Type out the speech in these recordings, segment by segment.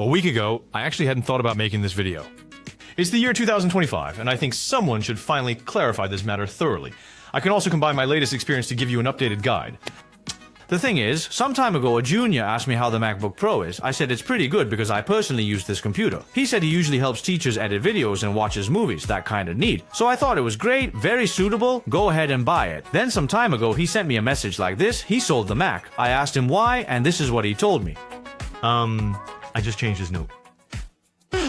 A week ago, I actually hadn't thought about making this video. It's the year 2025, and I think someone should finally clarify this matter thoroughly. I can also combine my latest experience to give you an updated guide. The thing is, some time ago a junior asked me how the MacBook Pro is. I said it's pretty good because I personally use this computer. He said he usually helps teachers edit videos and watches movies, that kind of neat. So I thought it was great, very suitable, go ahead and buy it. Then some time ago he sent me a message like this, he sold the Mac. I asked him why, and this is what he told me. I just changed his note.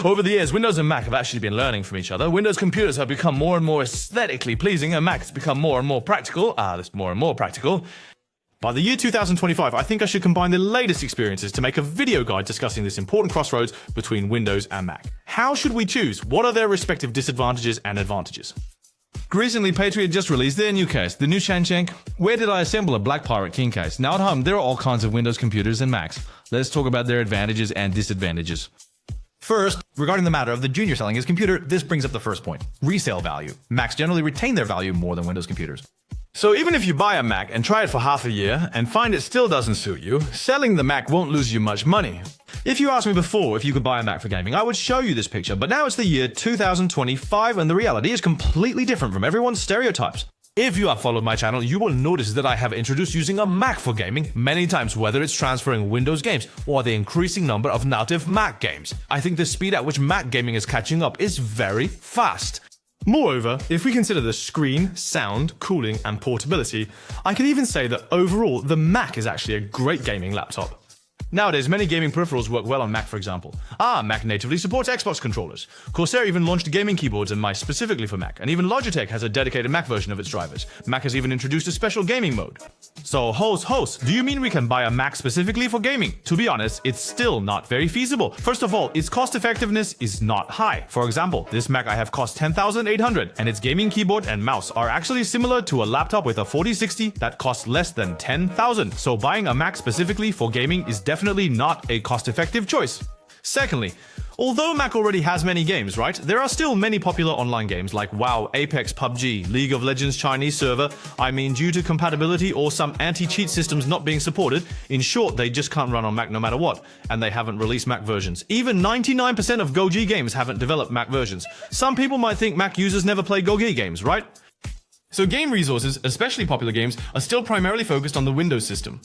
Over the years, Windows and Mac have actually been learning from each other. Windows computers have become more and more aesthetically pleasing, and Mac has become more and more practical. By the year 2025, I think I should combine the latest experiences to make a video guide discussing this important crossroads between Windows and Mac. How should we choose? What are their respective disadvantages and advantages? Recently, Patriot just released their new case, the new Shanshank. Where did I assemble a Black Pirate King case? Now at home, there are all kinds of Windows computers and Macs. Let's talk about their advantages and disadvantages. First, regarding the matter of the junior selling his computer, this brings up the first point. Resale value. Macs generally retain their value more than Windows computers. So even if you buy a Mac and try it for half a year and find it still doesn't suit you, selling the Mac won't lose you much money. If you asked me before if you could buy a Mac for gaming, I would show you this picture, but now it's the year 2025 and the reality is completely different from everyone's stereotypes. If you have followed my channel, you will notice that I have introduced using a Mac for gaming many times, whether it's transferring Windows games or the increasing number of native Mac games. I think the speed at which Mac gaming is catching up is very fast. Moreover, if we consider the screen, sound, cooling, and portability, I could even say that overall, the Mac is actually a great gaming laptop. Nowadays, many gaming peripherals work well on Mac, for example. Mac natively supports Xbox controllers. Corsair even launched gaming keyboards and mice specifically for Mac, and even Logitech has a dedicated Mac version of its drivers. Mac has even introduced a special gaming mode. So, host, do you mean we can buy a Mac specifically for gaming? To be honest, it's still not very feasible. First of all, its cost effectiveness is not high. For example, this Mac I have cost $10,800, and its gaming keyboard and mouse are actually similar to a laptop with a 4060 that costs less than $10,000. So buying a Mac specifically for gaming is definitely not a cost-effective choice. Secondly, although Mac already has many games, right? There are still many popular online games like WoW, Apex, PUBG, League of Legends Chinese server. I mean, due to compatibility or some anti-cheat systems not being supported, in short, they just can't run on Mac no matter what, and they haven't released Mac versions. Even 99% of GOG games haven't developed Mac versions. Some people might think Mac users never play GOG games, right? So game resources, especially popular games, are still primarily focused on the Windows system.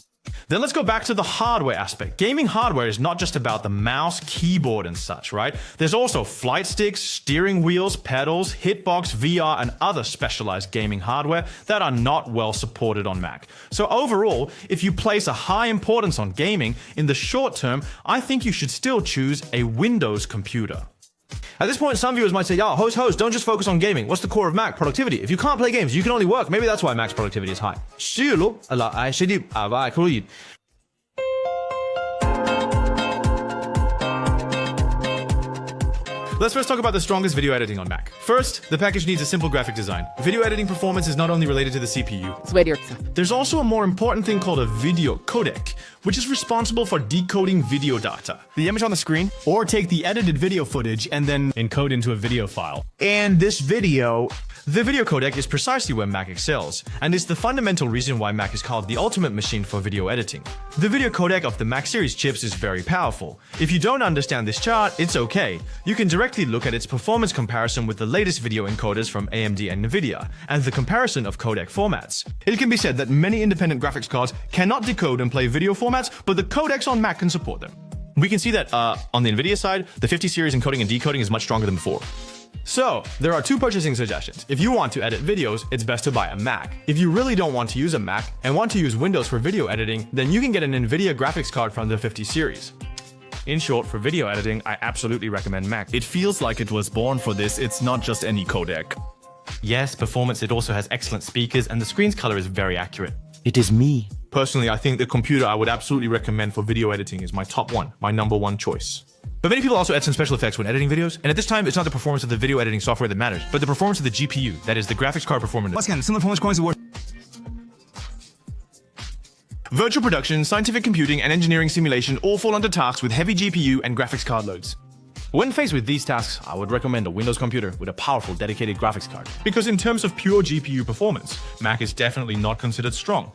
Then let's go back to the hardware aspect. Gaming hardware is not just about the mouse, keyboard, and such, right? There's also flight sticks, steering wheels, pedals, hitbox, VR, and other specialized gaming hardware that are not well supported on Mac. So overall, if you place a high importance on gaming, in the short term, I think you should still choose a Windows computer. At this point, some viewers might say, host, don't just focus on gaming. What's the core of Mac? Productivity. If you can't play games, you can only work. Maybe that's why Mac's productivity is high. Let's first talk about the strongest video editing on Mac. First, the package needs a simple graphic design. Video editing performance is not only related to the CPU. There's also a more important thing called a video codec, which is responsible for decoding video data. The image on the screen, or take the edited video footage and then encode into a video file. And this video... The video codec is precisely where Mac excels, and it's the fundamental reason why Mac is called the ultimate machine for video editing. The video codec of the Mac series chips is very powerful. If you don't understand this chart, it's okay. You can directly look at its performance comparison with the latest video encoders from AMD and Nvidia, and the comparison of codec formats. It can be said that many independent graphics cards cannot decode and play video formats, but the codecs on Mac can support them. We can see that on the Nvidia side, the 50 series encoding and decoding is much stronger than before. So, there are two purchasing suggestions. If you want to edit videos, it's best to buy a Mac. If you really don't want to use a Mac and want to use Windows for video editing, then you can get an Nvidia graphics card from the 50 series. In short, for video editing, I absolutely recommend Mac. It feels like it was born for this, it's not just any codec. Yes, performance, it also has excellent speakers, and the screen's color is very accurate. It is me. Personally, I think the computer I would absolutely recommend for video editing is my top one, my number one choice. But many people also add some special effects when editing videos, and at this time, it's not the performance of the video editing software that matters, but the performance of the GPU, that is, the graphics card performance. Once again, similar performance coins award. Virtual production, scientific computing, and engineering simulation all fall under tasks with heavy GPU and graphics card loads. When faced with these tasks, I would recommend a Windows computer with a powerful dedicated graphics card. Because in terms of pure GPU performance, Mac is definitely not considered strong.